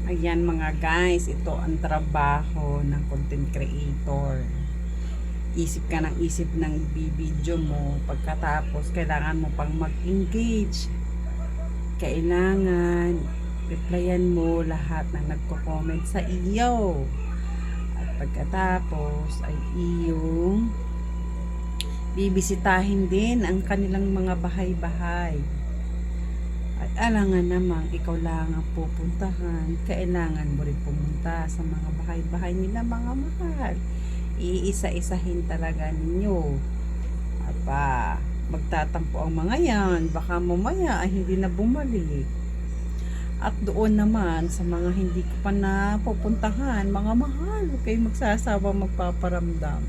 Ayan mga guys, ito ang trabaho ng content creator. Isip ka ng isip ng video mo, pagkatapos kailangan mo pang mag-engage. Kailangan replyan mo lahat ng nagko-comment sa iyo. At pagkatapos ay iyong bibisitahin din ang kanilang mga bahay-bahay. At alangan namang ikaw lang ang pupuntahan, kailangan mo rin pumunta sa mga bahay-bahay nila mga mahal. Iisa-isahin talaga ninyo. At magtatampo ang mga yan, baka mamaya ay hindi na bumalik. At doon naman sa mga hindi ko pa na pupuntahan, mga mahal, huwag kayong magsasawa magpaparamdam.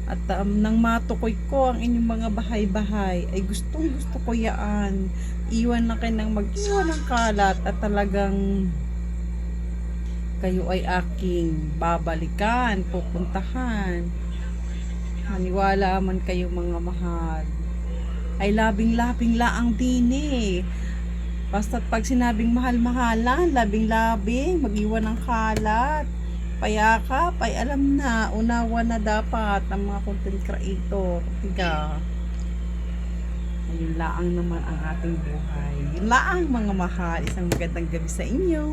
At nang matukoy ko ang inyong mga bahay-bahay, ay gustong gusto ko yaan. Iwan na kayo ng mag-iwan ng kalat at talagang kayo ay aking babalikan, pupuntahan. Maniwala man kayo mga mahal. Ay labing-labing laang din eh. Basta't pag sinabing mahal-mahalan, labing-labing, mag-iwan ng kalat. Payakap ay alam na, unawa na dapat ng mga content creator. Tiga. Ayun laang naman ang ating buhay. Yun laang mga mahal. Isang magandang gabi sa inyo.